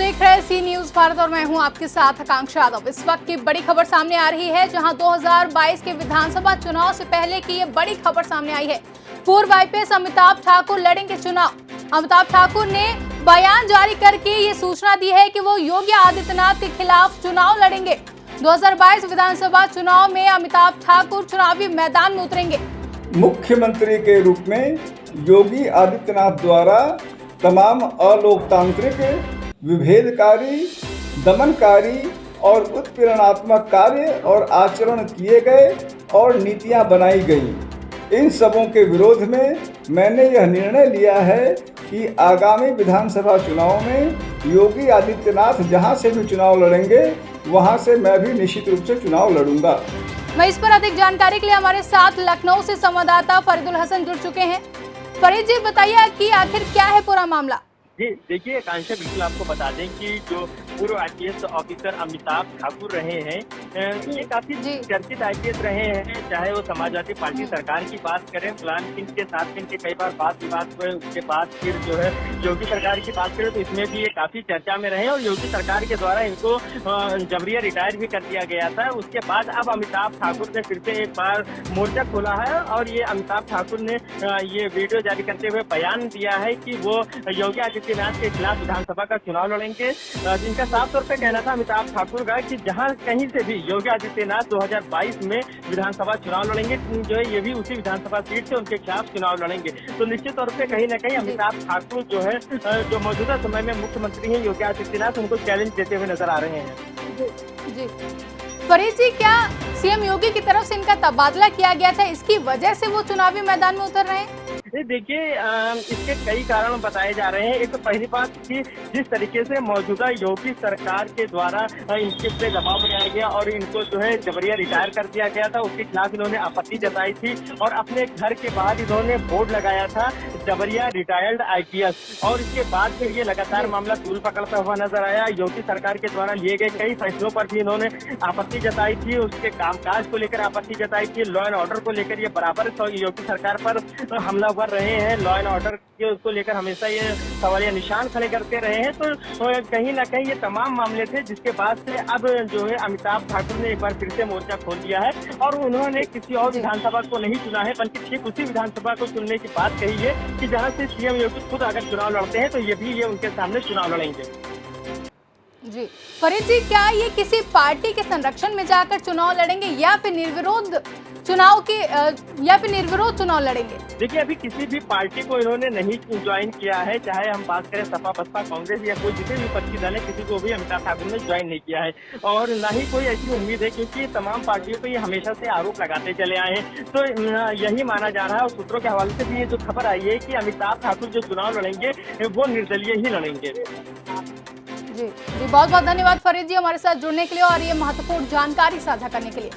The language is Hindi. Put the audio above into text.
देख रहे हैं सी न्यूज भारत और मैं हूं आपके साथ आकांक्षा यादव। इस वक्त की बड़ी खबर सामने आ रही है, जहां 2022 के विधानसभा चुनाव से पहले की ये बड़ी खबर सामने आई है। पूर्व आईपीएस अमिताभ ठाकुर लड़ेंगे चुनाव। अमिताभ ठाकुर ने बयान जारी करके ये सूचना दी है कि वो योगी आदित्यनाथ के खिलाफ चुनाव लड़ेंगे। 2022 विधानसभा चुनाव में अमिताभ ठाकुर चुनावी मैदान में उतरेंगे। मुख्यमंत्री के रूप में योगी आदित्यनाथ द्वारा तमाम अलोकतांत्रिक, विभेदकारी, दमनकारी और उत्पीड़नात्मक कार्य और आचरण किए गए और नीतियां बनाई गई। इन सबों के विरोध में मैंने यह निर्णय लिया है कि आगामी विधानसभा चुनाव में योगी आदित्यनाथ जहां से भी चुनाव लड़ेंगे वहां से मैं भी निश्चित रूप से चुनाव लड़ूंगा। मैं इस पर अधिक जानकारी के लिए हमारे साथ लखनऊ से संवाददाता फरीदुल हसन जुड़ चुके हैं। फरीद जी, बताइए कि आखिर क्या है पूरा मामला। जी देखिए आकांक्षा, बिल्कुल आपको बता दें कि जो पूर्व आईपीएस ऑफिसर अमिताभ ठाकुर रहे हैं, ये काफी चर्चित आईपीएस रहे हैं। चाहे वो समाजवादी पार्टी सरकार की बात करें, मुलायम सिंह के साथ इनके कई बार बात विवाद हुए, उसके बाद फिर जो है योगी सरकार की बात करें तो इसमें भी ये काफी चर्चा में रहे और योगी सरकार के द्वारा इनको जबरिया रिटायर भी कर दिया गया था। उसके बाद अब अमिताभ ठाकुर ने फिर से एक बार मोर्चा खोला है और ये अमिताभ ठाकुर ने ये वीडियो जारी करते हुए बयान दिया है कि वो योगी आदित्यनाथ के खिलाफ विधानसभा का चुनाव लड़ेंगे। जिनका साफ तौर पे कहना था अमिताभ ठाकुर का कि जहां कहीं से भी योगी आदित्यनाथ 2022 में विधानसभा चुनाव लड़ेंगे, जो है ये भी उसी विधानसभा सीट से उनके खिलाफ चुनाव लड़ेंगे। तो निश्चित तौर पे कहीं न कहीं अमिताभ ठाकुर जो है जो मौजूदा समय में मुख्यमंत्री हैं योगी आदित्यनाथ, उनको चैलेंज देते हुए नजर आ रहे हैं। जी फरीद जी, क्या सीएम योगी की तरफ से इनका तबादला किया गया था, इसकी वजह से वो चुनावी मैदान में उतर रहे हैं? देखिए इसके कई कारण बताए जा रहे हैं। एक तो पहली बात कि जिस तरीके से मौजूदा योगी सरकार के द्वारा इनके पे दबाव बनाया गया और इनको जो है जबरिया रिटायर कर दिया गया था, उसके खिलाफ इन्होंने आपत्ति जताई थी और अपने घर के बाहर इन्होंने बोर्ड लगाया था जबरिया रिटायर्ड आईपीएस। और इसके बाद फिर ये लगातार मामला तूल पकड़ता हुआ नजर आया। योगी सरकार के द्वारा लिए गए कई फैसलों पर भी इन्होंने आपत्ति जताई थी, उसके कामकाज को लेकर आपत्ति जताई थी, लॉ एंड ऑर्डर को लेकर ये बराबर योगी सरकार पर हमला कर रहे हैं। लॉ एंड ऑर्डर के उसको लेकर हमेशा ये सवालिया निशान खड़े करते रहे हैं। तो कहीं ना कहीं ये तमाम मामले थे जिसके बाद से अब जो है अमिताभ ठाकुर ने एक बार फिर से मोर्चा खोल दिया है और उन्होंने किसी और विधानसभा को नहीं चुना है, बल्कि ठीक उसी विधानसभा को चुनने की बात कही है कि जहां से सीएम योगी खुद अगर चुनाव लड़ते हैं तो ये उनके सामने चुनाव लड़ेंगे। जी फरीद जी, क्या ये किसी पार्टी के संरक्षण में जाकर चुनाव लड़ेंगे या फिर निर्विरोध चुनाव लड़ेंगे? देखिए अभी किसी भी पार्टी को इन्होंने नहीं ज्वाइन किया है, चाहे हम बात करें सपा, बसपा, कांग्रेस या कोई जितने विपक्षी दल है, किसी को भी अमिताभ ठाकुर ने ज्वाइन नहीं किया है और न ही कोई ऐसी उम्मीद है, क्योंकि तमाम पार्टियों पे ये हमेशा से आरोप लगाते चले आए हैं। तो यही माना जा रहा है और सूत्रों के हवाले से भी ये जो खबर आई है कि अमिताभ ठाकुर जो चुनाव लड़ेंगे वो निर्दलीय ही लड़ेंगे। जी बहुत बहुत धन्यवाद फरीद जी हमारे साथ जुड़ने के लिए और ये महत्वपूर्ण जानकारी साझा करने के लिए।